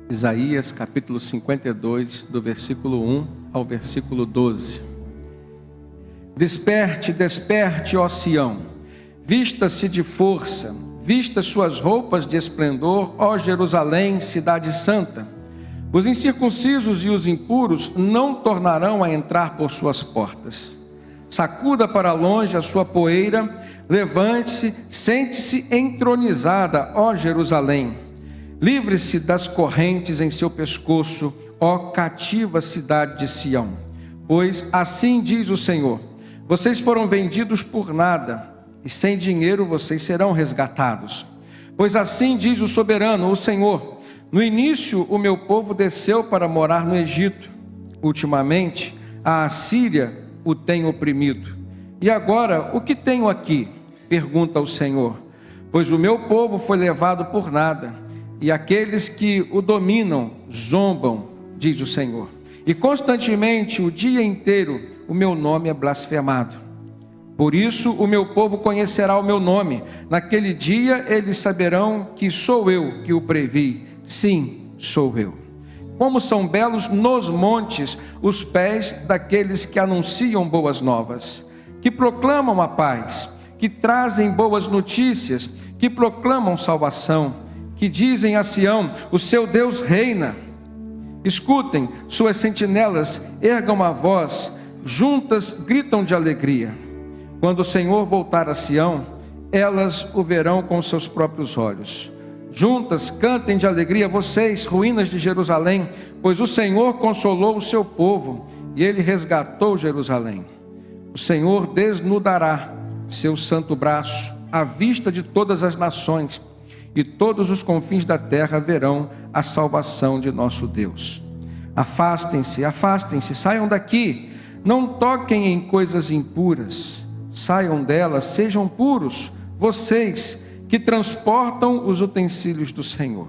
Isaías capítulo 52, do versículo 1 ao versículo 12. Desperte, desperte, ó Sião, vista-se de força, vista suas roupas de esplendor, ó Jerusalém, cidade santa. Os incircuncisos e os impuros não tornarão a entrar por suas portas. Sacuda para longe a sua poeira, levante-se, sente-se entronizada, ó Jerusalém. Livre-se das correntes em seu pescoço, ó cativa cidade de Sião. Pois assim diz o Senhor: vocês foram vendidos por nada, e sem dinheiro vocês serão resgatados. Pois assim diz o soberano, o Senhor: no início o meu povo desceu para morar no Egito. Ultimamente a Assíria o tem oprimido. E agora o que tenho aqui? Pergunta o Senhor. Pois o meu povo foi levado por nada, e aqueles que o dominam zombam, diz o Senhor. E constantemente, o dia inteiro, o meu nome é blasfemado. Por isso o meu povo conhecerá o meu nome. Naquele dia eles saberão que sou eu que o previ. Sim, sou eu. Como são belos nos montes os pés daqueles que anunciam boas novas, que proclamam a paz, que trazem boas notícias, que proclamam salvação, que dizem a Sião: o seu Deus reina. Escutem, suas sentinelas ergam a voz, juntas gritam de alegria. Quando o Senhor voltar a Sião, elas o verão com seus próprios olhos. Juntas cantem de alegria vocês, ruínas de Jerusalém, pois o Senhor consolou o seu povo e ele resgatou Jerusalém. O Senhor desnudará seu santo braço à vista de todas as nações, e todos os confins da terra verão a salvação de nosso Deus. Afastem-se, afastem-se, saiam daqui, não toquem em coisas impuras, saiam delas, sejam puros, vocês que transportam os utensílios do Senhor.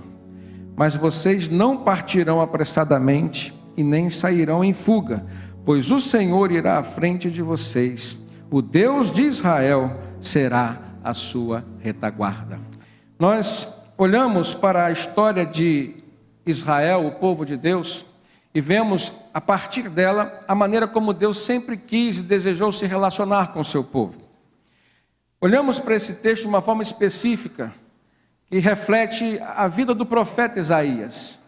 Mas vocês não partirão apressadamente e nem sairão em fuga, pois o Senhor irá à frente de vocês, o Deus de Israel será a sua retaguarda. Nós olhamos para a história de Israel, o povo de Deus, e vemos a partir dela a maneira como Deus sempre quis e desejou se relacionar com o seu povo. Olhamos para esse texto de uma forma específica, que reflete a vida do profeta Isaías,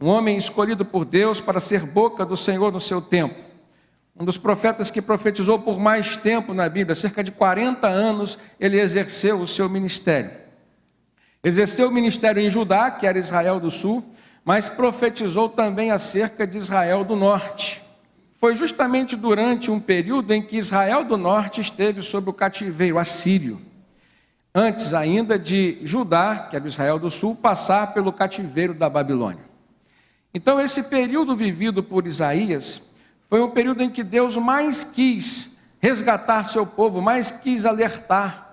um homem escolhido por Deus para ser boca do Senhor no seu tempo. Um dos profetas que profetizou por mais tempo na Bíblia, cerca de 40 anos ele exerceu o seu ministério. Exerceu o ministério em Judá, que era Israel do Sul, mas profetizou também acerca de Israel do Norte. Foi justamente durante um período em que Israel do Norte esteve sob o cativeiro assírio, antes ainda de Judá, que era Israel do Sul, passar pelo cativeiro da Babilônia. Então esse período vivido por Isaías foi um período em que Deus mais quis resgatar seu povo, mais quis alertar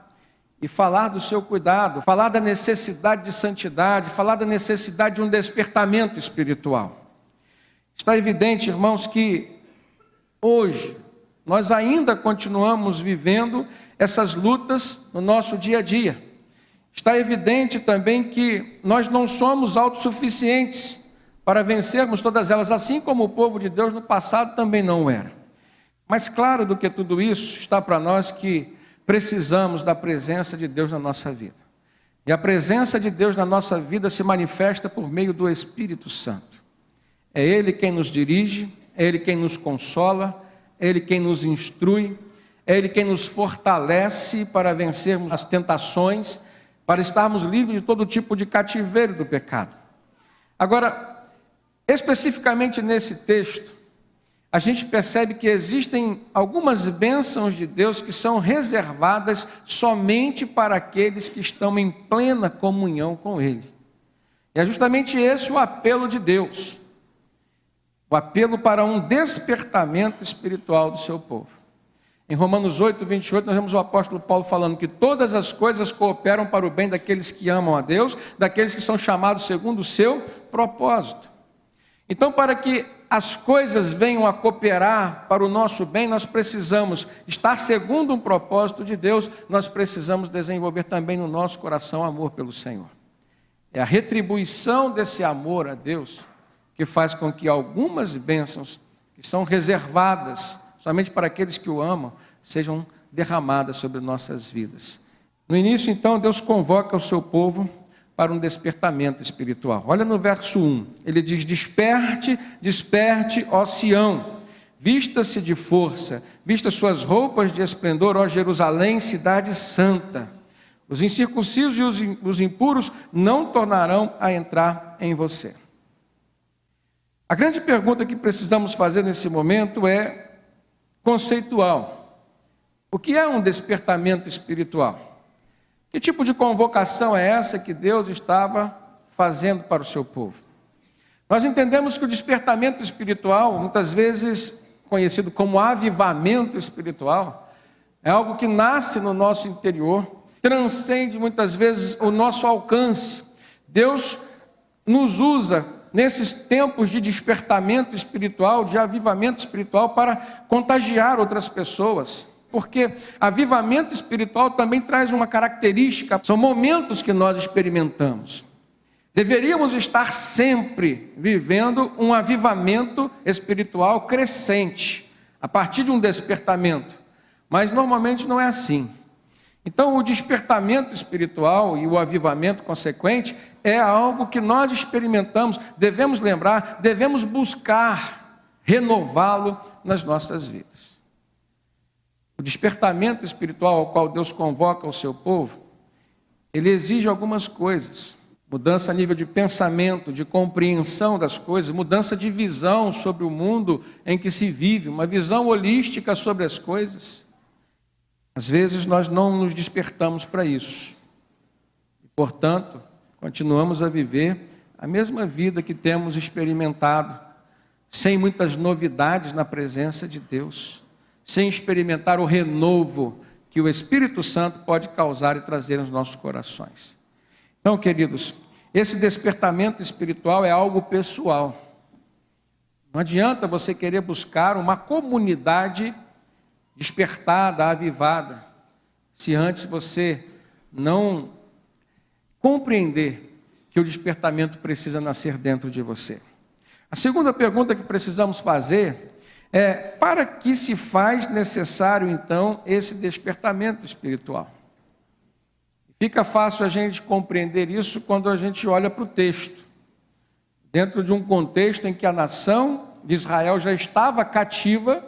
e falar do seu cuidado, falar da necessidade de santidade, falar da necessidade de um despertamento espiritual. Está evidente, irmãos, que hoje nós ainda continuamos vivendo essas lutas no nosso dia a dia. Está evidente também que nós não somos autossuficientes para vencermos todas elas, assim como o povo de Deus no passado também não era. Mas claro do que tudo isso está para nós que precisamos da presença de Deus na nossa vida. E a presença de Deus na nossa vida se manifesta por meio do Espírito Santo. É Ele quem nos dirige, é Ele quem nos consola, é Ele quem nos instrui, é Ele quem nos fortalece para vencermos as tentações, para estarmos livres de todo tipo de cativeiro do pecado. Agora, especificamente nesse texto, a gente percebe que existem algumas bênçãos de Deus que são reservadas somente para aqueles que estão em plena comunhão com Ele. E é justamente esse o apelo de Deus, o apelo para um despertamento espiritual do seu povo. Em Romanos 8, 28, nós vemos o apóstolo Paulo falando que todas as coisas cooperam para o bem daqueles que amam a Deus, daqueles que são chamados segundo o seu propósito. Então, para que as coisas venham a cooperar para o nosso bem, nós precisamos estar segundo um propósito de Deus, nós precisamos desenvolver também no nosso coração amor pelo Senhor. É a retribuição desse amor a Deus que faz com que algumas bênçãos que são reservadas somente para aqueles que o amam, sejam derramadas sobre nossas vidas. No início, então, Deus convoca o seu povo para um despertamento espiritual. Olha no verso 1, ele diz: desperte, desperte, ó Sião, vista-se de força, vista suas roupas de esplendor, ó Jerusalém, cidade santa. Os incircuncisos e os impuros não tornarão a entrar em você. A grande pergunta que precisamos fazer nesse momento é conceitual. O que é um despertamento espiritual? Que tipo de convocação é essa que Deus estava fazendo para o seu povo? Nós entendemos que o despertamento espiritual, muitas vezes conhecido como avivamento espiritual, é algo que nasce no nosso interior, transcende muitas vezes o nosso alcance. Deus nos usa nesses tempos de despertamento espiritual, de avivamento espiritual, para contagiar outras pessoas. Porque avivamento espiritual também traz uma característica, são momentos que nós experimentamos. Deveríamos estar sempre vivendo um avivamento espiritual crescente, a partir de um despertamento, mas normalmente não é assim. Então o despertamento espiritual e o avivamento consequente é algo que nós experimentamos, devemos lembrar, devemos buscar renová-lo nas nossas vidas. O despertamento espiritual ao qual Deus convoca o seu povo, ele exige algumas coisas. Mudança a nível de pensamento, de compreensão das coisas, mudança de visão sobre o mundo em que se vive, uma visão holística sobre as coisas. Às vezes nós não nos despertamos para isso. Portanto, continuamos a viver a mesma vida que temos experimentado, sem muitas novidades na presença de Deus, sem experimentar o renovo que o Espírito Santo pode causar e trazer nos nossos corações. Então, queridos, esse despertamento espiritual é algo pessoal. Não adianta você querer buscar uma comunidade despertada, avivada, se antes você não compreender que o despertamento precisa nascer dentro de você. A segunda pergunta que precisamos fazer é: para que se faz necessário então esse despertamento espiritual? Fica fácil a gente compreender isso quando a gente olha para o texto. Dentro de um contexto em que a nação de Israel já estava cativa,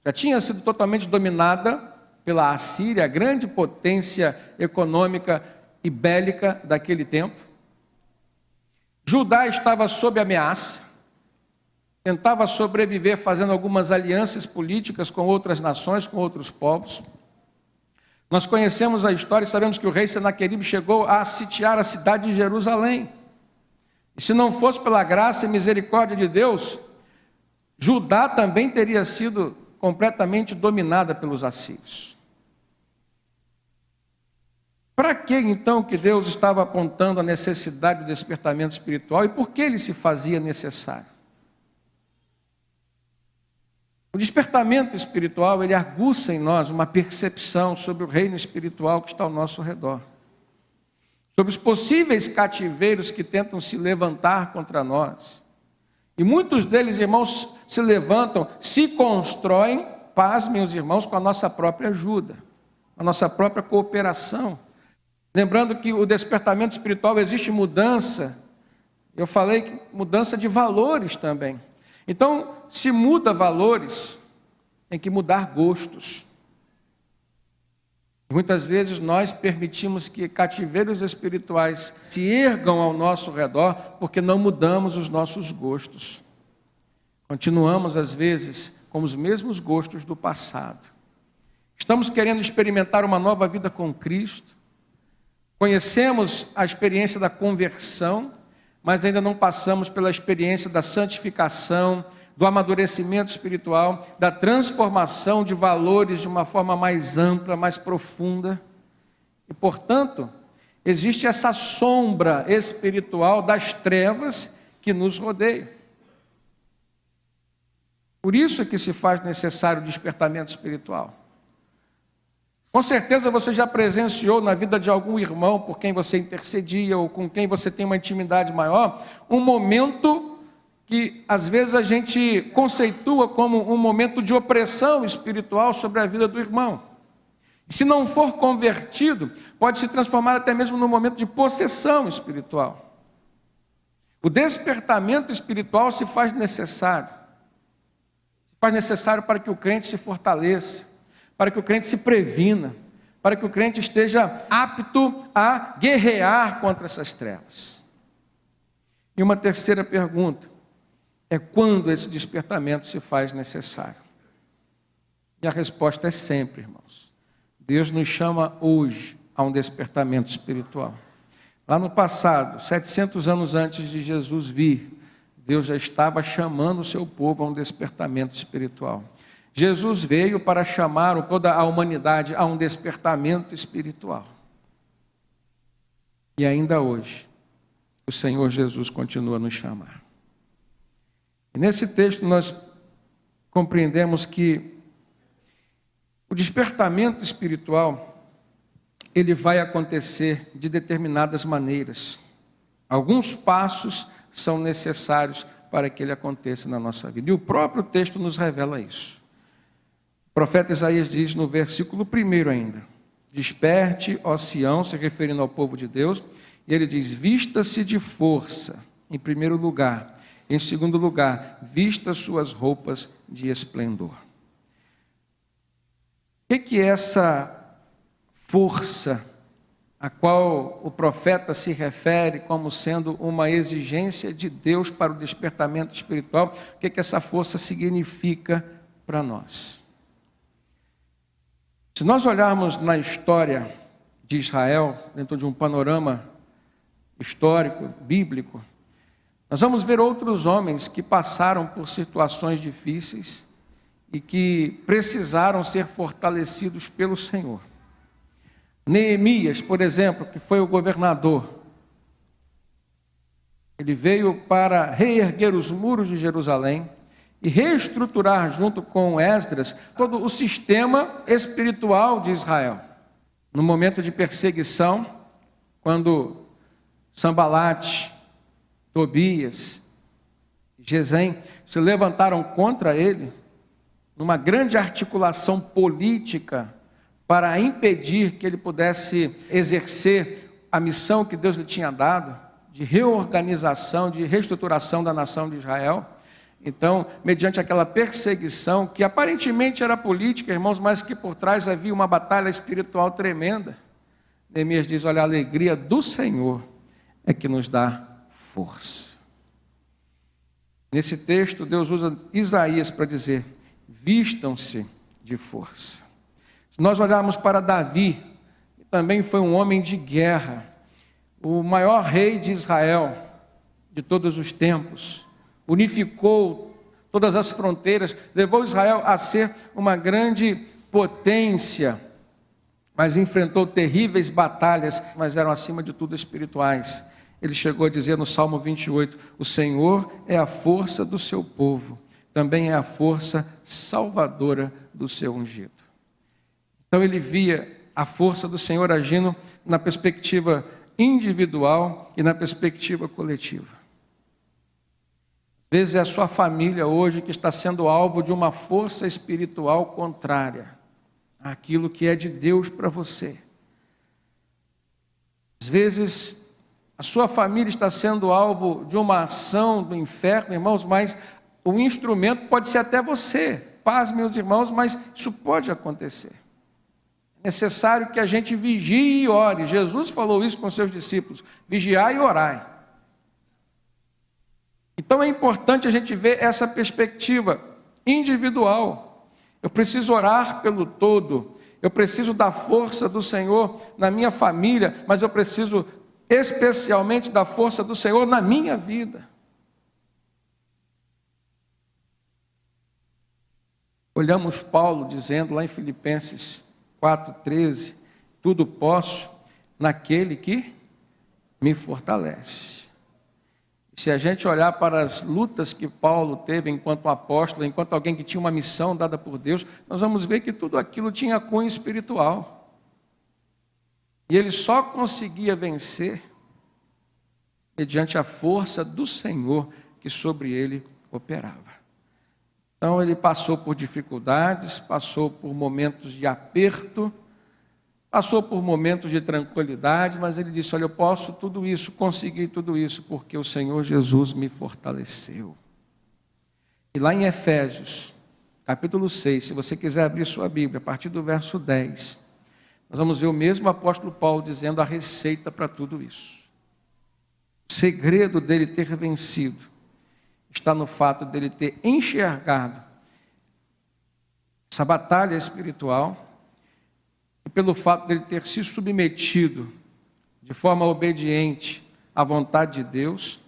já tinha sido totalmente dominada pela Assíria, a grande potência econômica e bélica daquele tempo. Judá estava sob ameaça, tentava sobreviver fazendo algumas alianças políticas com outras nações, com outros povos. Nós conhecemos a história e sabemos que o rei Senaqueribe chegou a sitiar a cidade de Jerusalém. E se não fosse pela graça e misericórdia de Deus, Judá também teria sido completamente dominada pelos assírios. Para que então que Deus estava apontando a necessidade do despertamento espiritual e por que ele se fazia necessário? O despertamento espiritual, ele aguça em nós uma percepção sobre o reino espiritual que está ao nosso redor, sobre os possíveis cativeiros que tentam se levantar contra nós. E muitos deles, irmãos, se levantam, se constroem, pasmem os irmãos, com a nossa própria ajuda, a nossa própria cooperação. Lembrando que o despertamento espiritual existe mudança, eu falei que mudança de valores também. Então, se muda valores, tem que mudar gostos. Muitas vezes nós permitimos que cativeiros espirituais se ergam ao nosso redor porque não mudamos os nossos gostos. Continuamos, às vezes, com os mesmos gostos do passado. Estamos querendo experimentar uma nova vida com Cristo. Conhecemos a experiência da conversão, mas ainda não passamos pela experiência da santificação, do amadurecimento espiritual, da transformação de valores de uma forma mais ampla, mais profunda. E, portanto, existe essa sombra espiritual das trevas que nos rodeia. Por isso é que se faz necessário o despertamento espiritual. Com certeza você já presenciou na vida de algum irmão por quem você intercedia ou com quem você tem uma intimidade maior, um momento que às vezes a gente conceitua como um momento de opressão espiritual sobre a vida do irmão. E se não for convertido, pode se transformar até mesmo num momento de possessão espiritual. O despertamento espiritual se faz necessário. Se faz necessário para que o crente se fortaleça, para que o crente se previna, para que o crente esteja apto a guerrear contra essas trevas. E uma terceira pergunta é: quando esse despertamento se faz necessário? E a resposta é sempre, irmãos. Deus nos chama hoje a um despertamento espiritual. Lá no passado, 700 anos antes de Jesus vir, Deus já estava chamando o seu povo a um despertamento espiritual. Jesus veio para chamar toda a humanidade a um despertamento espiritual. E ainda hoje, o Senhor Jesus continua a nos chamar. E nesse texto nós compreendemos que o despertamento espiritual, ele vai acontecer de determinadas maneiras. Alguns passos são necessários para que ele aconteça na nossa vida. E o próprio texto nos revela isso. O profeta Isaías diz no versículo 1 ainda: desperte, ó Sião, se referindo ao povo de Deus, e ele diz: vista-se de força, em primeiro lugar. Em segundo lugar, vista suas roupas de esplendor. O que é essa força a qual o profeta se refere como sendo uma exigência de Deus para o despertamento espiritual? O que essa força significa para nós? Se nós olharmos na história de Israel, dentro de um panorama histórico, bíblico, nós vamos ver outros homens que passaram por situações difíceis e que precisaram ser fortalecidos pelo Senhor. Neemias, por exemplo, que foi o governador, ele veio para reerguer os muros de Jerusalém e reestruturar junto com Esdras todo o sistema espiritual de Israel. No momento de perseguição, quando Sambalate, Tobias, Gesem se levantaram contra ele, numa grande articulação política para impedir que ele pudesse exercer a missão que Deus lhe tinha dado, de reorganização, de reestruturação da nação de Israel. Então, mediante aquela perseguição, que aparentemente era política, irmãos, mas que por trás havia uma batalha espiritual tremenda, Neemias diz: olha, a alegria do Senhor é que nos dá força. Nesse texto, Deus usa Isaías para dizer: vistam-se de força. Se nós olharmos para Davi, que também foi um homem de guerra, o maior rei de Israel de todos os tempos, unificou todas as fronteiras, levou Israel a ser uma grande potência, mas enfrentou terríveis batalhas, mas eram acima de tudo espirituais. Ele chegou a dizer no Salmo 28, o Senhor é a força do seu povo, também é a força salvadora do seu ungido. Então ele via a força do Senhor agindo na perspectiva individual e na perspectiva coletiva. Às vezes é a sua família hoje que está sendo alvo de uma força espiritual contrária àquilo que é de Deus para você. Às vezes a sua família está sendo alvo de uma ação do inferno, irmãos, mas o instrumento pode ser até você. Paz, meus irmãos, mas isso pode acontecer. É necessário que a gente vigie e ore. Jesus falou isso com seus discípulos: vigiai e orai. Então é importante a gente ver essa perspectiva individual. Eu preciso orar pelo todo, eu preciso da força do Senhor na minha família, mas eu preciso especialmente da força do Senhor na minha vida. Olhamos Paulo dizendo lá em Filipenses 4,13, tudo posso naquele que me fortalece. Se a gente olhar para as lutas que Paulo teve enquanto apóstolo, enquanto alguém que tinha uma missão dada por Deus, nós vamos ver que tudo aquilo tinha cunho espiritual. E ele só conseguia vencer mediante a força do Senhor que sobre ele operava. Então ele passou por dificuldades, passou por momentos de aperto, passou por momentos de tranquilidade, mas ele disse: olha, eu posso tudo isso, consegui tudo isso, porque o Senhor Jesus me fortaleceu. E lá em Efésios, capítulo 6, se você quiser abrir sua Bíblia, a partir do verso 10, nós vamos ver o mesmo apóstolo Paulo dizendo a receita para tudo isso. O segredo dele ter vencido está no fato dele ter enxergado essa batalha espiritual e pelo fato dele ter se submetido de forma obediente à vontade de Deus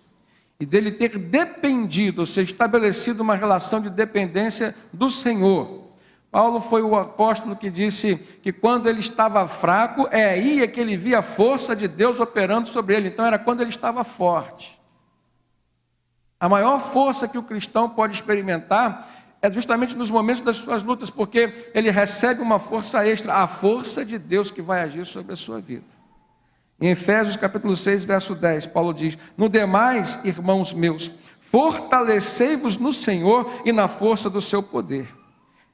e dele ter dependido, ou seja, estabelecido uma relação de dependência do Senhor. Paulo foi o apóstolo que disse que quando ele estava fraco, é aí que ele via a força de Deus operando sobre ele. Então era quando ele estava forte. A maior força que o cristão pode experimentar é justamente nos momentos das suas lutas, porque ele recebe uma força extra, a força de Deus que vai agir sobre a sua vida. Em Efésios capítulo 6, verso 10, Paulo diz: no demais, irmãos meus, fortalecei-vos no Senhor e na força do seu poder.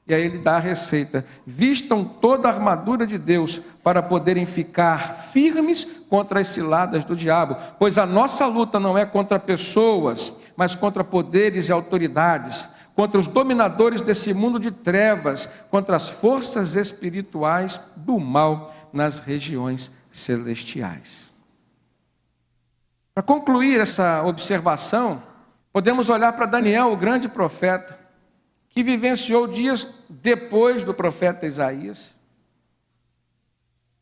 E aí ele dá a receita: vistam toda a armadura de Deus para poderem ficar firmes contra as ciladas do diabo, pois a nossa luta não é contra pessoas, mas contra poderes e autoridades, contra os dominadores desse mundo de trevas, contra as forças espirituais do mal nas regiões celestiais. Para concluir essa observação, podemos olhar para Daniel, o grande profeta, que vivenciou dias depois do profeta Isaías,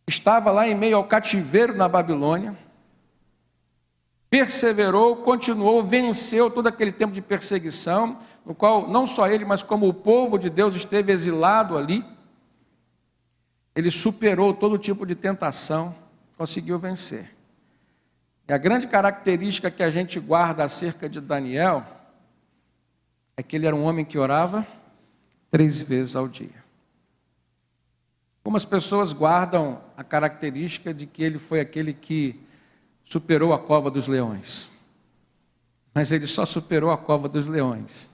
estava lá em meio ao cativeiro na Babilônia, perseverou, continuou, venceu todo aquele tempo de perseguição, no qual não só ele, mas como o povo de Deus esteve exilado ali. Ele superou todo tipo de tentação, conseguiu vencer. E a grande característica que a gente guarda acerca de Daniel é que ele era um homem que orava 3 vezes ao dia. Algumas pessoas guardam a característica de que ele foi aquele que superou a cova dos leões. Mas ele só superou a cova dos leões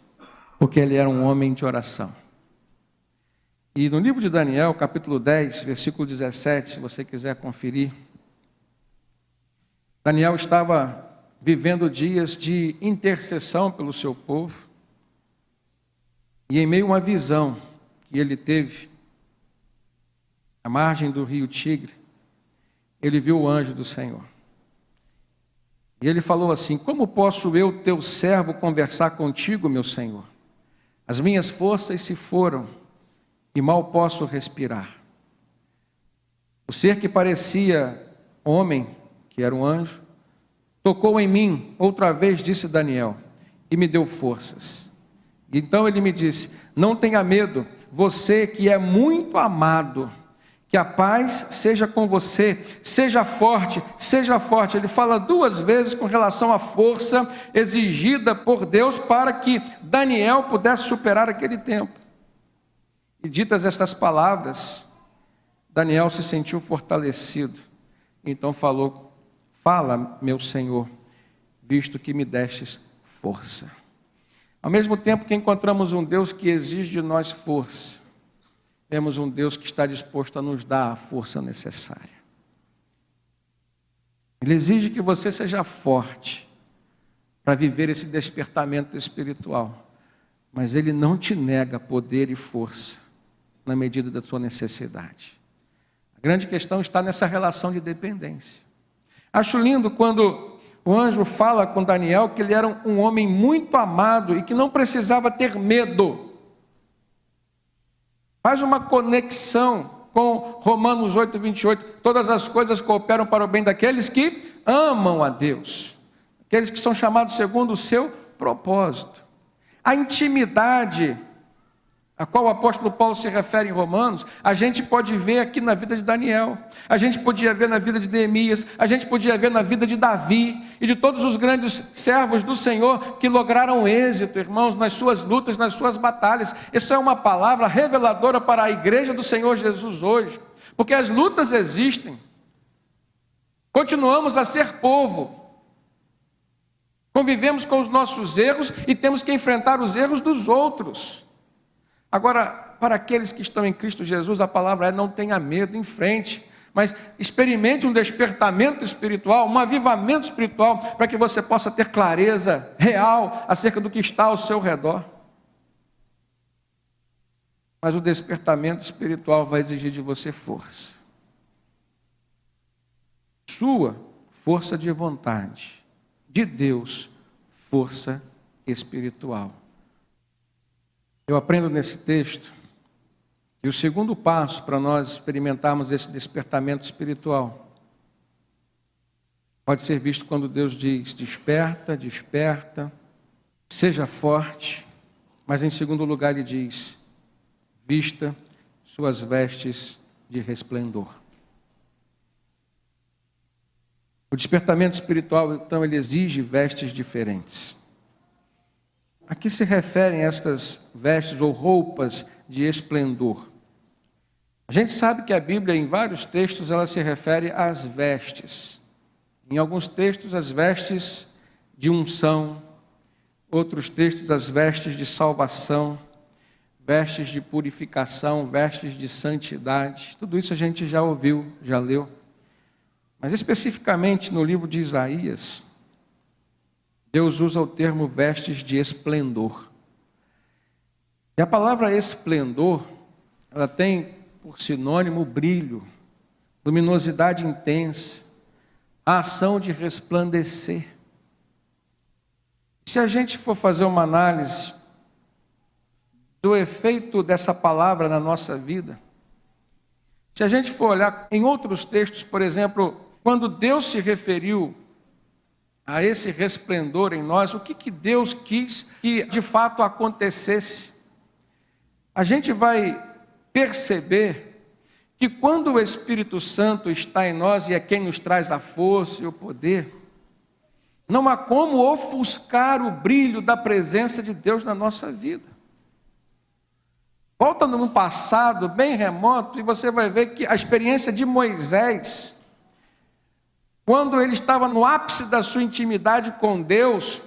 porque ele era um homem de oração. E no livro de Daniel, capítulo 10, versículo 17, se você quiser conferir, Daniel estava vivendo dias de intercessão pelo seu povo, e em meio a uma visão que ele teve, à margem do rio Tigre, ele viu o anjo do Senhor. E ele falou assim: como posso eu, teu servo, conversar contigo, meu Senhor? As minhas forças se foram e mal posso respirar. O ser que parecia homem, que era um anjo, tocou em mim, outra vez, disse Daniel, e me deu forças. Então ele me disse: não tenha medo, você que é muito amado, que a paz seja com você, seja forte, seja forte. Ele fala 2 vezes com relação à força exigida por Deus para que Daniel pudesse superar aquele tempo. E ditas estas palavras, Daniel se sentiu fortalecido. Então falou: fala, meu Senhor, visto que me destes força. Ao mesmo tempo que encontramos um Deus que exige de nós força, temos um Deus que está disposto a nos dar a força necessária. Ele exige que você seja forte para viver esse despertamento espiritual, mas Ele não te nega poder e força na medida da sua necessidade. A grande questão está nessa relação de dependência. Acho lindo quando o anjo fala com Daniel que ele era um homem muito amado e que não precisava ter medo. Faz uma conexão com Romanos 8, 28. Todas as coisas cooperam para o bem daqueles que amam a Deus, aqueles que são chamados segundo o seu propósito. A intimidade a qual o apóstolo Paulo se refere em Romanos, a gente pode ver aqui na vida de Daniel, a gente podia ver na vida de Neemias, a gente podia ver na vida de Davi e de todos os grandes servos do Senhor que lograram êxito, irmãos, nas suas lutas, nas suas batalhas. Isso é uma palavra reveladora para a igreja do Senhor Jesus hoje, porque as lutas existem, Continuamos a ser povo. Convivemos com os nossos erros e temos que enfrentar os erros dos outros. Agora, para aqueles que estão em Cristo Jesus, a palavra é: não tenha medo, em frente. Mas experimente um despertamento espiritual, um avivamento espiritual, para que você possa ter clareza real acerca do que está ao seu redor. Mas o despertamento espiritual vai exigir de você força. Sua força de vontade, de Deus, força espiritual. Eu aprendo nesse texto que o segundo passo para nós experimentarmos esse despertamento espiritual pode ser visto quando Deus diz: desperta, desperta, seja forte. Mas em segundo lugar ele diz: vista suas vestes de resplendor. O despertamento espiritual, então, ele exige vestes diferentes. A que se referem estas vestes ou roupas de esplendor? A gente sabe que a Bíblia, em vários textos, ela se refere às vestes. Em alguns textos, as vestes de unção, outros textos, as vestes de salvação, vestes de purificação, vestes de santidade. Tudo isso a gente já ouviu, já leu. Mas especificamente no livro de Isaías, Deus usa o termo vestes de esplendor. E a palavra esplendor, ela tem por sinônimo brilho, luminosidade intensa, a ação de resplandecer. Se a gente for fazer uma análise do efeito dessa palavra na nossa vida, se a gente for olhar em outros textos, por exemplo, quando Deus se referiu a esse resplendor em nós, o que Deus quis que de fato acontecesse? A gente vai perceber que quando o Espírito Santo está em nós, e é quem nos traz a força e o poder, não há como ofuscar o brilho da presença de Deus na nossa vida. Volta num passado bem remoto e você vai ver que a experiência de Moisés, quando ele estava no ápice da sua intimidade com Deus,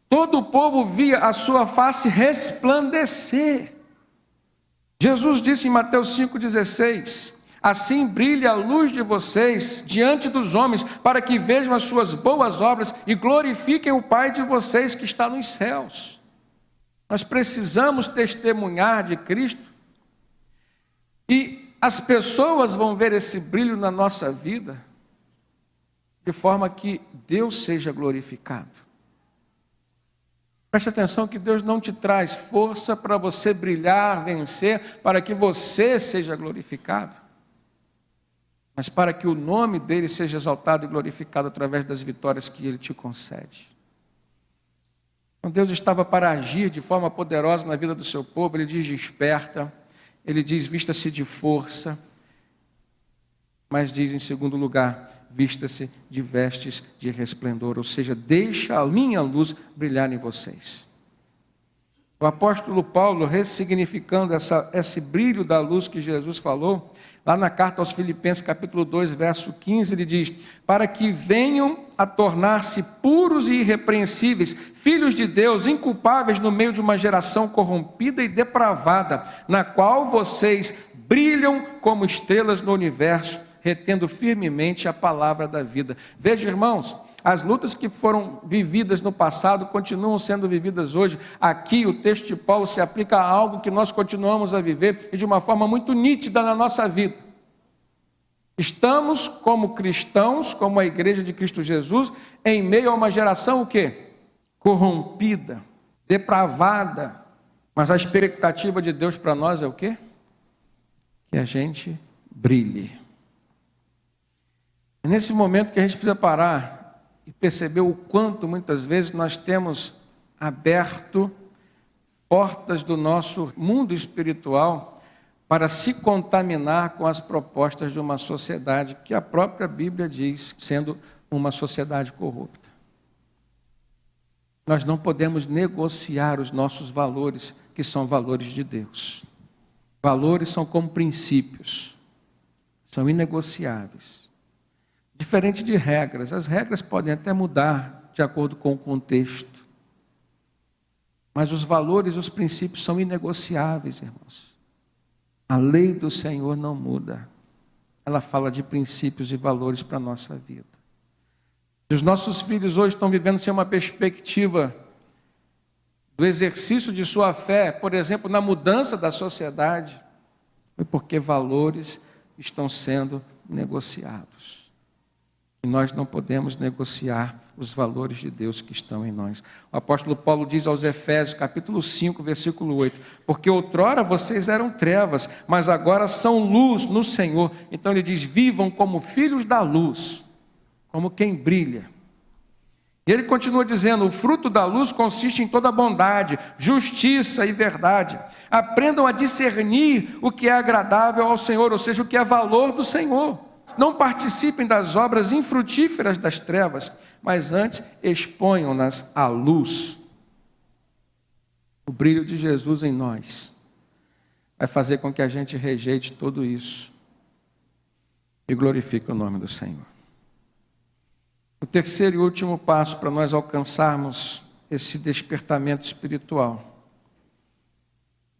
todo o povo via a sua face resplandecer. Jesus disse em Mateus 5,16: assim brilha a luz de vocês diante dos homens, para que vejam as suas boas obras e glorifiquem o Pai de vocês que está nos céus. Nós precisamos testemunhar de Cristo, e as pessoas vão ver esse brilho na nossa vida, de forma que Deus seja glorificado. Preste atenção que Deus não te traz força para você brilhar, vencer, para que você seja glorificado, mas para que o nome dele seja exaltado e glorificado através das vitórias que ele te concede. Então Deus estava para agir de forma poderosa na vida do seu povo. Ele diz: desperta, ele diz: vista-se de força, mas diz em segundo lugar: vista-se de vestes de resplendor, ou seja, deixa a minha luz brilhar em vocês. O apóstolo Paulo, ressignificando esse brilho da luz que Jesus falou, lá na carta aos Filipenses, capítulo 2, verso 15, ele diz: para que venham a tornar-se puros e irrepreensíveis, filhos de Deus, inculpáveis no meio de uma geração corrompida e depravada, na qual vocês brilham como estrelas no universo, retendo firmemente a palavra da vida. Veja, irmãos, as lutas que foram vividas no passado continuam sendo vividas hoje. Aqui o texto de Paulo se aplica a algo que nós continuamos a viver e de uma forma muito nítida na nossa vida. Estamos como cristãos, como a igreja de Cristo Jesus, em meio a uma geração o quê? Corrompida, depravada. Mas a expectativa de Deus para nós é o quê? Que a gente brilhe. É nesse momento que a gente precisa parar e perceber o quanto muitas vezes nós temos aberto portas do nosso mundo espiritual para se contaminar com as propostas de uma sociedade que a própria Bíblia diz sendo uma sociedade corrupta. Nós não podemos negociar os nossos valores, que são valores de Deus. Valores são como princípios, são inegociáveis. Diferente de regras. As regras podem até mudar de acordo com o contexto. Mas os valores e os princípios são inegociáveis, irmãos. A lei do Senhor não muda. Ela fala de princípios e valores para a nossa vida. E os nossos filhos hoje estão vivendo sem uma perspectiva do exercício de sua fé, por exemplo, na mudança da sociedade, foi porque valores estão sendo negociados. E nós não podemos negociar os valores de Deus que estão em nós. O apóstolo Paulo diz aos Efésios, capítulo 5, versículo 8, porque outrora vocês eram trevas, mas agora são luz no Senhor. Então ele diz, vivam como filhos da luz, como quem brilha. E ele continua dizendo, o fruto da luz consiste em toda bondade, justiça e verdade. Aprendam a discernir o que é agradável ao Senhor, ou seja, o que é valor do Senhor. Não participem das obras infrutíferas das trevas, mas antes exponham-nas à luz. O brilho de Jesus em nós vai fazer com que a gente rejeite tudo isso e glorifique o nome do Senhor. O terceiro e último passo para nós alcançarmos esse despertamento espiritual,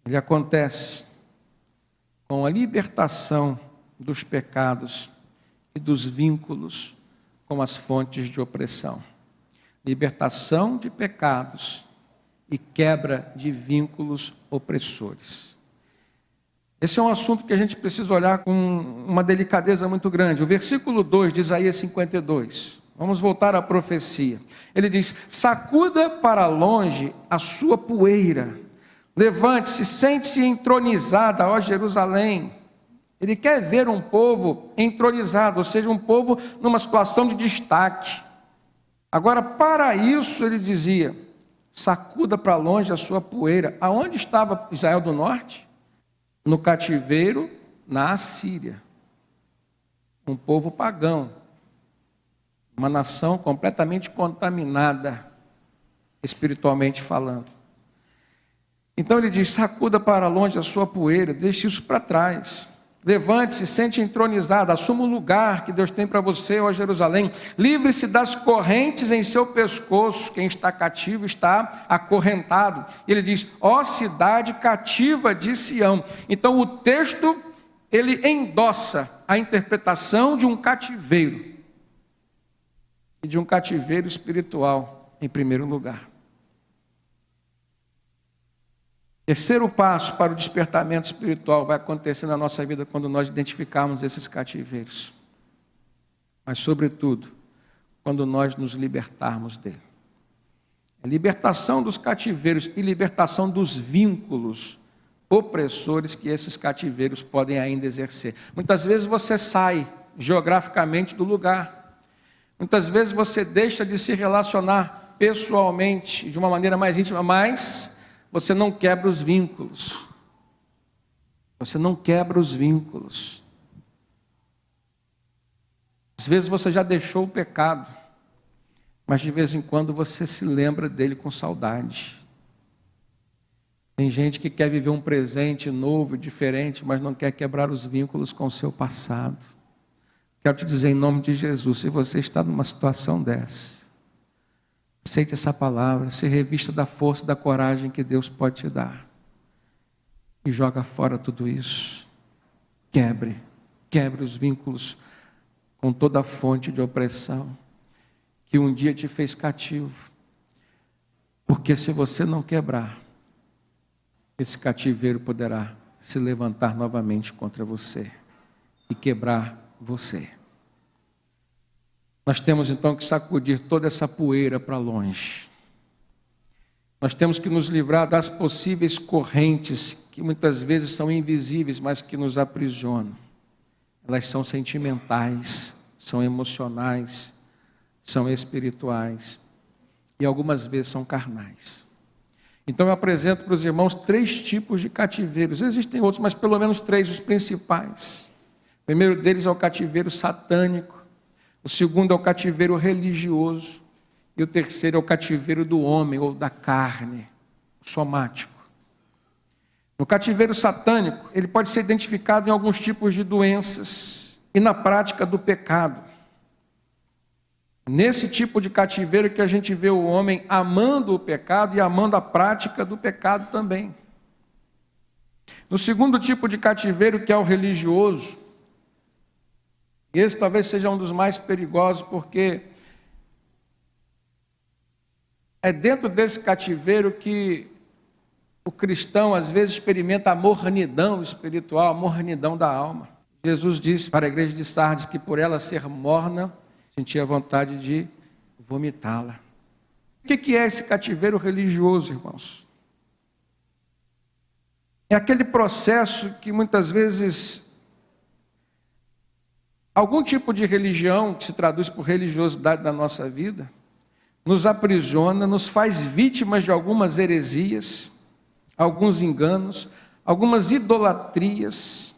ele acontece com a libertação dos pecados e dos vínculos com as fontes de opressão. Libertação de pecados e quebra de vínculos opressores. Esse é um assunto que a gente precisa olhar com uma delicadeza muito grande. O versículo 2 de Isaías 52, vamos voltar à profecia. Ele diz, sacuda para longe a sua poeira, levante-se, sente-se entronizada, ó Jerusalém. Ele quer ver um povo entronizado, ou seja, um povo numa situação de destaque. Agora, para isso, ele dizia, sacuda para longe a sua poeira. Aonde estava Israel do Norte? No cativeiro, na Assíria. Um povo pagão. Uma nação completamente contaminada, espiritualmente falando. Então ele diz, sacuda para longe a sua poeira, deixe isso para trás. Levante-se, sente entronizado, assuma o lugar que Deus tem para você, ó Jerusalém. Livre-se das correntes em seu pescoço. Quem está cativo está acorrentado. Ele diz, ó cidade cativa de Sião. Então o texto, ele endossa a interpretação de um cativeiro. E de um cativeiro espiritual, em primeiro lugar. Terceiro passo para o despertamento espiritual vai acontecer na nossa vida quando nós identificarmos esses cativeiros. Mas, sobretudo, quando nós nos libertarmos dele. A libertação dos cativeiros e libertação dos vínculos opressores que esses cativeiros podem ainda exercer. Muitas vezes você sai geograficamente do lugar. Muitas vezes você deixa de se relacionar pessoalmente, de uma maneira mais íntima, mas você não quebra os vínculos. Você não quebra os vínculos. Às vezes você já deixou o pecado, mas de vez em quando você se lembra dele com saudade. Tem gente que quer viver um presente novo, diferente, mas não quer quebrar os vínculos com o seu passado. Quero te dizer em nome de Jesus, se você está numa situação dessa, aceite essa palavra, se revista da força e da coragem que Deus pode te dar. E joga fora tudo isso. Quebre os vínculos com toda a fonte de opressão que um dia te fez cativo. Porque se você não quebrar, esse cativeiro poderá se levantar novamente contra você e quebrar você. Nós temos então que sacudir toda essa poeira para longe. Nós temos que nos livrar das possíveis correntes que muitas vezes são invisíveis, mas que nos aprisionam. Elas são sentimentais, são emocionais, são espirituais e algumas vezes são carnais. Então eu apresento para os irmãos 3 tipos de cativeiros. Existem outros, mas pelo menos 3 os principais. O primeiro deles é o cativeiro satânico. O segundo é o cativeiro religioso. E o terceiro é o cativeiro do homem ou da carne, o somático. No cativeiro satânico, ele pode ser identificado em alguns tipos de doenças e na prática do pecado. Nesse tipo de cativeiro que a gente vê o homem amando o pecado e amando a prática do pecado também. No segundo tipo de cativeiro, que é o religioso, esse talvez seja um dos mais perigosos, porque é dentro desse cativeiro que o cristão às vezes experimenta a mornidão espiritual, a mornidão da alma. Jesus disse para a igreja de Sardes que por ela ser morna, sentia vontade de vomitá-la. O que é esse cativeiro religioso, irmãos? É aquele processo que muitas vezes algum tipo de religião, que se traduz por religiosidade na nossa vida, nos aprisiona, nos faz vítimas de algumas heresias, alguns enganos, algumas idolatrias.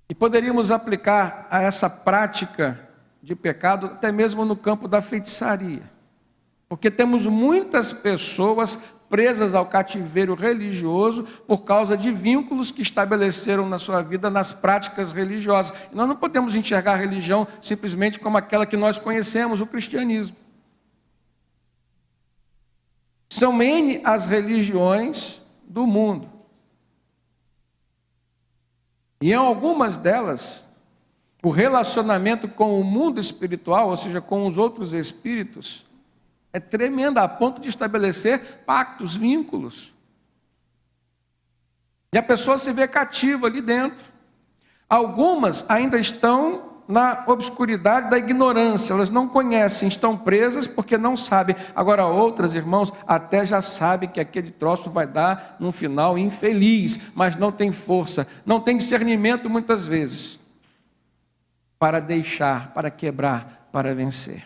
E poderíamos aplicar a essa prática de pecado até mesmo no campo da feitiçaria. Porque temos muitas pessoas presas ao cativeiro religioso por causa de vínculos que estabeleceram na sua vida nas práticas religiosas. E nós não podemos enxergar a religião simplesmente como aquela que nós conhecemos, o cristianismo. São N as religiões do mundo. E em algumas delas, o relacionamento com o mundo espiritual, ou seja, com os outros espíritos, é tremendo, a ponto de estabelecer pactos, vínculos. E a pessoa se vê cativa ali dentro. Algumas ainda estão na obscuridade da ignorância, elas não conhecem, estão presas porque não sabem. Agora outras, irmãos, até já sabem que aquele troço vai dar num final infeliz, mas não tem força, não tem discernimento muitas vezes para deixar, para quebrar, para vencer.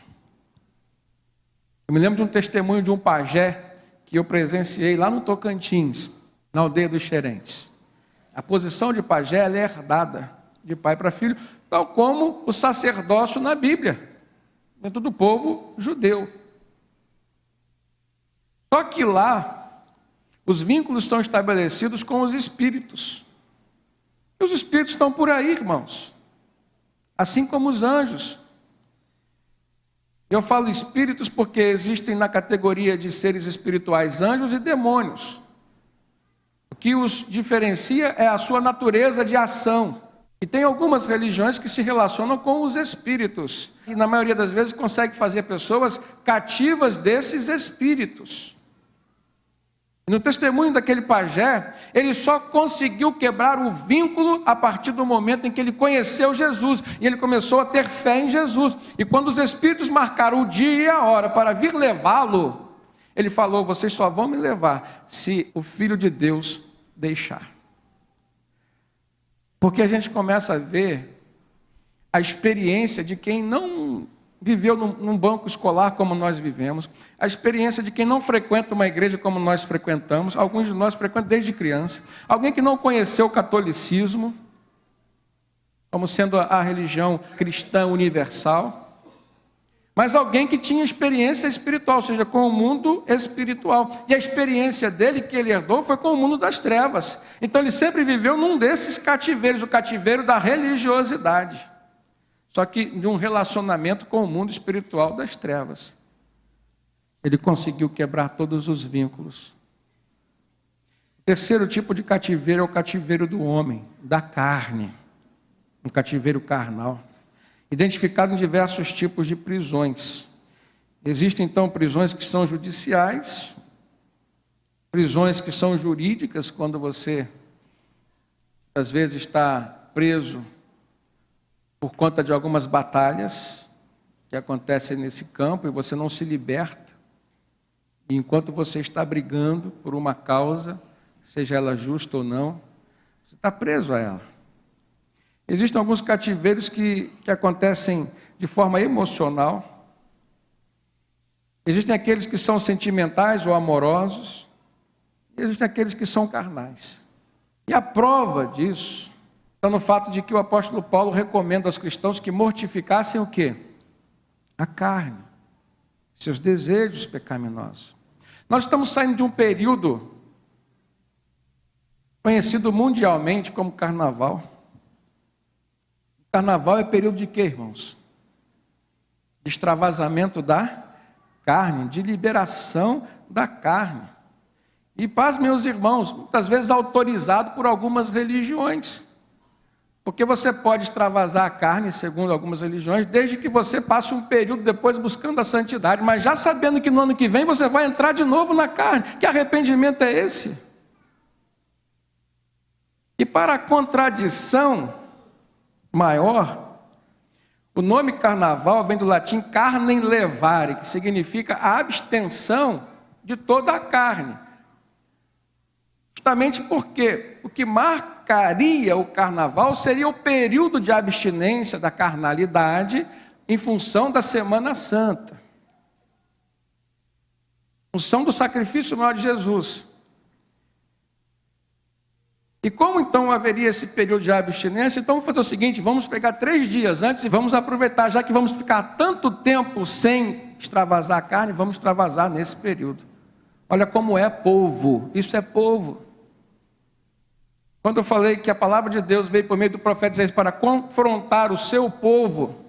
Eu me lembro de um testemunho de um pajé que eu presenciei lá no Tocantins, na aldeia dos Xerentes. A posição de pajé ela é herdada de pai para filho, tal como o sacerdócio na Bíblia, dentro do povo judeu. Só que lá, os vínculos estão estabelecidos com os espíritos. E os espíritos estão por aí, irmãos, assim como os anjos. Eu falo espíritos porque existem na categoria de seres espirituais anjos e demônios. O que os diferencia é a sua natureza de ação. E tem algumas religiões que se relacionam com os espíritos. E na maioria das vezes consegue fazer pessoas cativas desses espíritos. No testemunho daquele pajé, ele só conseguiu quebrar o vínculo a partir do momento em que ele conheceu Jesus. E ele começou a ter fé em Jesus. E quando os espíritos marcaram o dia e a hora para vir levá-lo, ele falou: vocês só vão me levar se o Filho de Deus deixar. Porque a gente começa a ver a experiência de quem não viveu num banco escolar como nós vivemos, a experiência de quem não frequenta uma igreja como nós frequentamos, alguns de nós frequentam desde criança, alguém que não conheceu o catolicismo, como sendo a religião cristã universal, mas alguém que tinha experiência espiritual, ou seja, com o mundo espiritual. E a experiência dele que ele herdou foi com o mundo das trevas. Então ele sempre viveu num desses cativeiros, o cativeiro da religiosidade. Só que de um relacionamento com o mundo espiritual das trevas. Ele conseguiu quebrar todos os vínculos. O terceiro tipo de cativeiro é o cativeiro do homem, da carne. Um cativeiro carnal. Identificado em diversos tipos de prisões. Existem então prisões que são judiciais, prisões que são jurídicas, quando você às vezes está preso por conta de algumas batalhas que acontecem nesse campo e você não se liberta. E enquanto você está brigando por uma causa, seja ela justa ou não, você está preso a ela. Existem alguns cativeiros que acontecem de forma emocional. Existem aqueles que são sentimentais ou amorosos. Existem aqueles que são carnais. E a prova disso está no fato de que o apóstolo Paulo recomenda aos cristãos que mortificassem o quê? A carne, seus desejos pecaminosos. Nós estamos saindo de um período conhecido mundialmente como carnaval. Carnaval é período de quê, irmãos? de extravasamento da carne, de liberação da carne. E paz, meus irmãos, muitas vezes autorizado por algumas religiões. Porque você pode extravasar a carne, segundo algumas religiões, desde que você passe um período depois buscando a santidade, mas já sabendo que no ano que vem você vai entrar de novo na carne. Que arrependimento é esse? E para a contradição maior, o nome carnaval vem do latim carnem levare, que significa a abstenção de toda a carne. Justamente porque o que marcaria o carnaval seria o período de abstinência da carnalidade em função da Semana Santa. Em função do sacrifício maior de Jesus. E como então haveria esse período de abstinência? Então vamos fazer o seguinte, vamos pegar 3 dias antes e vamos aproveitar, já que vamos ficar tanto tempo sem extravasar a carne, vamos extravasar nesse período. Olha como é povo, isso é povo. Quando eu falei que a palavra de Deus veio por meio do profeta Isaías para confrontar o seu povo,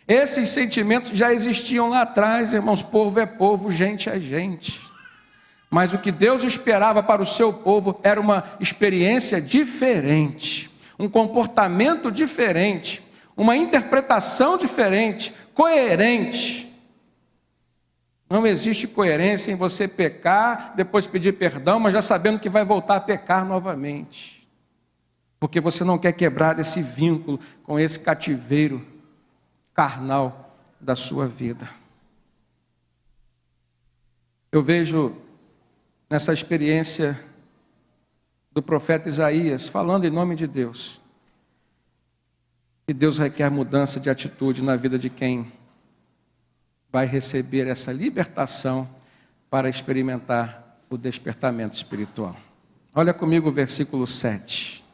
esses sentimentos já existiam lá atrás, irmãos, povo é povo, gente é gente. Mas o que Deus esperava para o seu povo era uma experiência diferente, um comportamento diferente, uma interpretação diferente, coerente. Não existe coerência em você pecar, depois pedir perdão, mas já sabendo que vai voltar a pecar novamente. Porque você não quer quebrar esse vínculo com esse cativeiro carnal da sua vida. Eu vejo nessa experiência do profeta Isaías, falando em nome de Deus, que Deus requer mudança de atitude na vida de quem vai receber essa libertação para experimentar o despertamento espiritual. Olha comigo o versículo 7.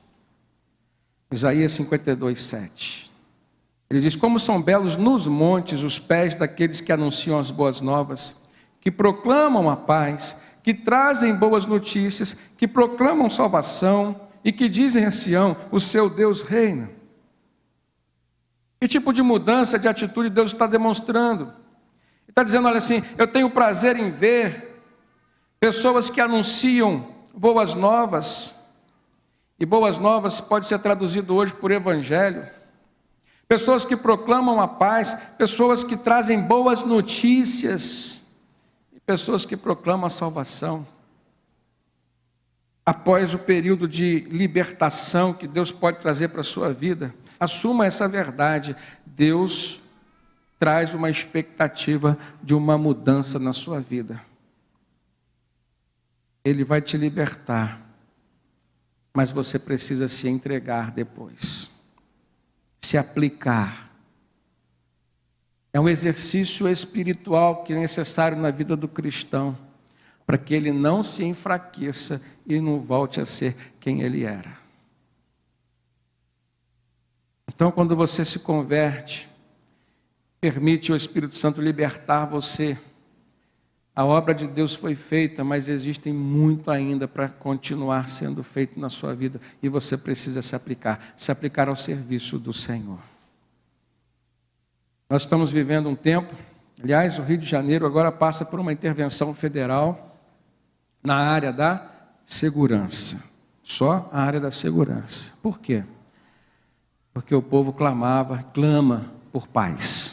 Isaías 52, 7. Ele diz: como são belos nos montes os pés daqueles que anunciam as boas novas, que proclamam a paz, que trazem boas notícias, que proclamam salvação e que dizem a Sião: o seu Deus reina. Que tipo de mudança de atitude Deus está demonstrando? Ele está dizendo, olha assim, eu tenho prazer em ver pessoas que anunciam boas novas, e boas novas pode ser traduzido hoje por evangelho. Pessoas que proclamam a paz, pessoas que trazem boas notícias, pessoas que proclamam a salvação. Após o período de libertação que Deus pode trazer para a sua vida, assuma essa verdade. Deus traz uma expectativa de uma mudança na sua vida. Ele vai te libertar, mas você precisa se entregar depois, se aplicar. É um exercício espiritual que é necessário na vida do cristão, para que ele não se enfraqueça e não volte a ser quem ele era. Então, quando você se converte, permite o Espírito Santo libertar você. A obra de Deus foi feita, mas existe muito ainda para continuar sendo feito na sua vida, e você precisa se aplicar ao serviço do Senhor. Nós estamos vivendo um tempo, aliás, o Rio de Janeiro agora passa por uma intervenção federal na área da segurança. Só a área da segurança. Por quê? Porque o povo clama por paz.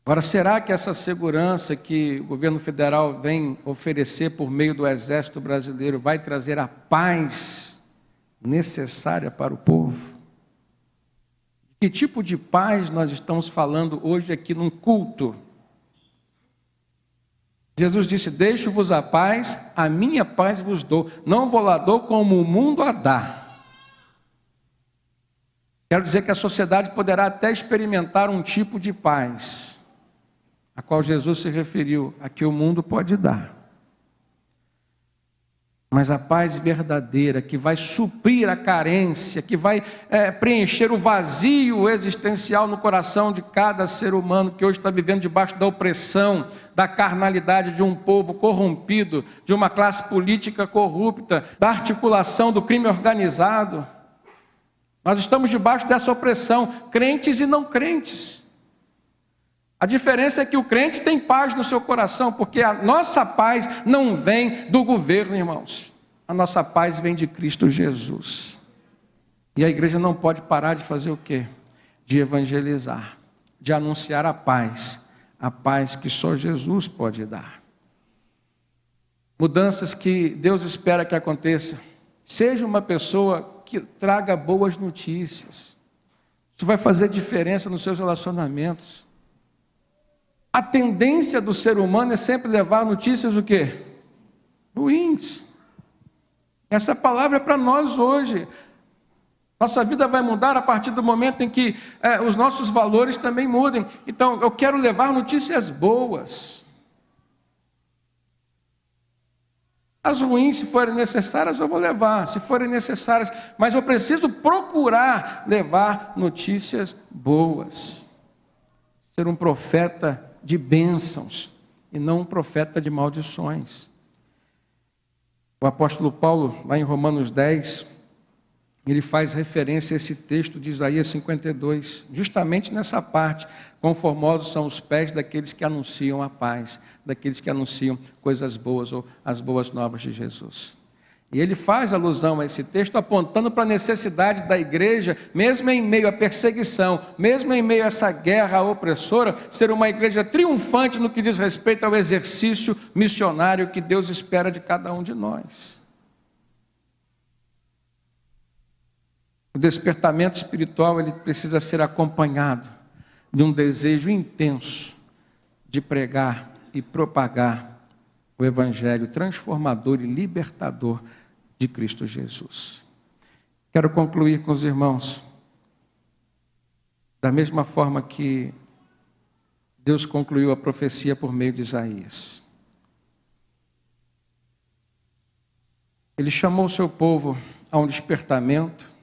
Agora, será que essa segurança que o governo federal vem oferecer por meio do Exército Brasileiro vai trazer a paz necessária para o povo? Que tipo de paz nós estamos falando hoje aqui num culto? Jesus disse: deixo-vos a paz, a minha paz vos dou. Não vou lá dou como o mundo a dá. Quero dizer que a sociedade poderá até experimentar um tipo de paz, a qual Jesus se referiu, a que o mundo pode dar. Mas a paz verdadeira, que vai suprir a carência, que vai preencher o vazio existencial no coração de cada ser humano que hoje está vivendo debaixo da opressão, da carnalidade de um povo corrompido, de uma classe política corrupta, da articulação do crime organizado. Nós estamos debaixo dessa opressão, crentes e não crentes. A diferença é que o crente tem paz no seu coração, porque a nossa paz não vem do governo, irmãos. A nossa paz vem de Cristo Jesus. E a igreja não pode parar de fazer o quê? De evangelizar, de anunciar a paz que só Jesus pode dar. Mudanças que Deus espera que aconteça. Seja uma pessoa que traga boas notícias. Isso vai fazer diferença nos seus relacionamentos. A tendência do ser humano é sempre levar notícias o quê? Ruins. Essa palavra é para nós hoje. Nossa vida vai mudar a partir do momento em que os nossos valores também mudem. Então, eu quero levar notícias boas. As ruins, se forem necessárias, eu vou levar, se forem necessárias, mas eu preciso procurar levar notícias boas. Ser um profeta de bênçãos e não um profeta de maldições. O apóstolo Paulo, lá em Romanos 10, ele faz referência a esse texto de Isaías 52, justamente nessa parte: conformosos são os pés daqueles que anunciam a paz, daqueles que anunciam coisas boas ou as boas novas de Jesus. E ele faz alusão a esse texto, apontando para a necessidade da igreja, mesmo em meio à perseguição, mesmo em meio a essa guerra opressora, ser uma igreja triunfante no que diz respeito ao exercício missionário que Deus espera de cada um de nós. O despertamento espiritual, ele precisa ser acompanhado de um desejo intenso de pregar e propagar o evangelho transformador e libertador de Cristo Jesus. Quero concluir com os irmãos, da mesma forma que Deus concluiu a profecia por meio de Isaías. Ele chamou o seu povo a um despertamento.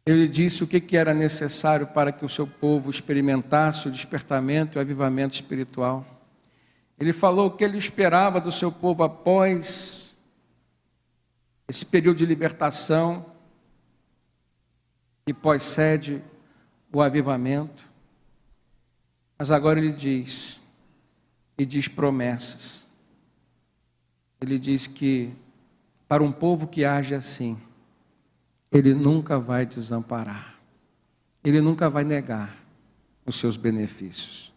Ele disse o que era necessário para que o seu povo experimentasse o despertamento e o avivamento espiritual. Ele falou o que ele esperava do seu povo após esse período de libertação e pós-cede o avivamento. Mas agora ele diz, e diz promessas. Ele diz que para um povo que age assim, ele nunca vai desamparar, ele nunca vai negar os seus benefícios.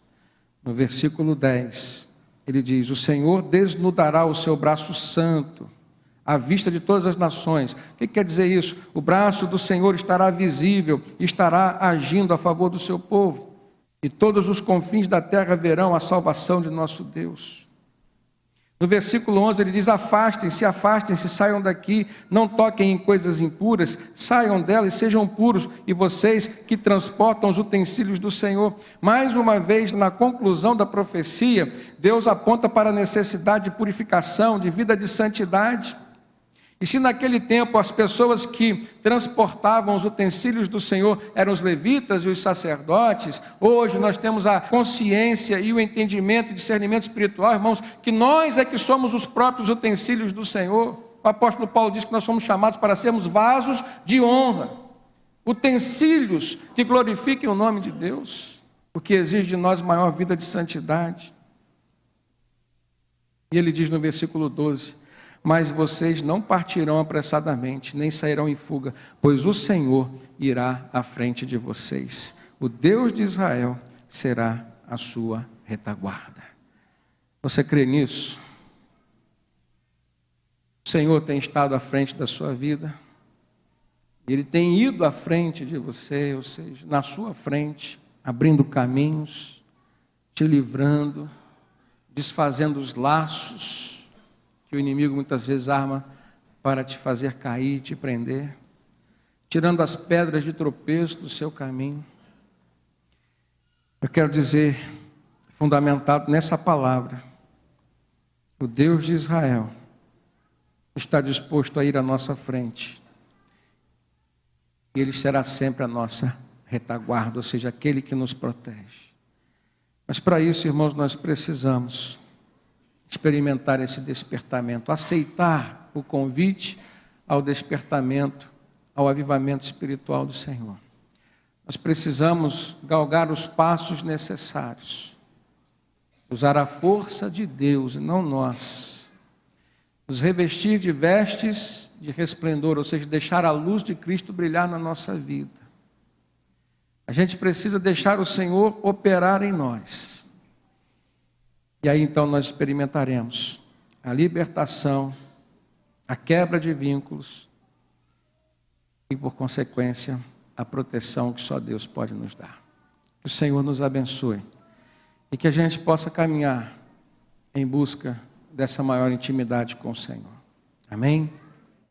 No versículo 10, ele diz: o Senhor desnudará o seu braço santo à vista de todas as nações. O que quer dizer isso? O braço do Senhor estará visível, estará agindo a favor do seu povo, e todos os confins da terra verão a salvação de nosso Deus. No versículo 11 ele diz: afastem-se, saiam daqui, não toquem em coisas impuras, saiam dela e sejam puros, e vocês que transportam os utensílios do Senhor. Mais uma vez, na conclusão da profecia, Deus aponta para a necessidade de purificação, de vida de santidade. E se naquele tempo as pessoas que transportavam os utensílios do Senhor eram os levitas e os sacerdotes, hoje nós temos a consciência e o entendimento e discernimento espiritual, irmãos, que nós é que somos os próprios utensílios do Senhor. O apóstolo Paulo diz que nós somos chamados para sermos vasos de honra, utensílios que glorifiquem o nome de Deus, o que exige de nós maior vida de santidade. E ele diz no versículo 12: mas vocês não partirão apressadamente, nem sairão em fuga, pois o Senhor irá à frente de vocês. O Deus de Israel será a sua retaguarda. Você crê nisso? O Senhor tem estado à frente da sua vida. Ele tem ido à frente de você, ou seja, na sua frente, abrindo caminhos, te livrando, desfazendo os laços que o inimigo muitas vezes arma para te fazer cair, te prender, tirando as pedras de tropeço do seu caminho. Eu quero dizer, fundamentado nessa palavra, o Deus de Israel está disposto a ir à nossa frente, e Ele será sempre a nossa retaguarda, ou seja, aquele que nos protege. Mas para isso, irmãos, nós precisamos experimentar esse despertamento, aceitar o convite ao despertamento, ao avivamento espiritual do Senhor. Nós precisamos galgar os passos necessários. Usar a força de Deus e não nós. Nos revestir de vestes de resplendor, ou seja, deixar a luz de Cristo brilhar na nossa vida. A gente precisa deixar o Senhor operar em nós. E aí então nós experimentaremos a libertação, a quebra de vínculos e, por consequência, a proteção que só Deus pode nos dar. Que o Senhor nos abençoe e que a gente possa caminhar em busca dessa maior intimidade com o Senhor. Amém?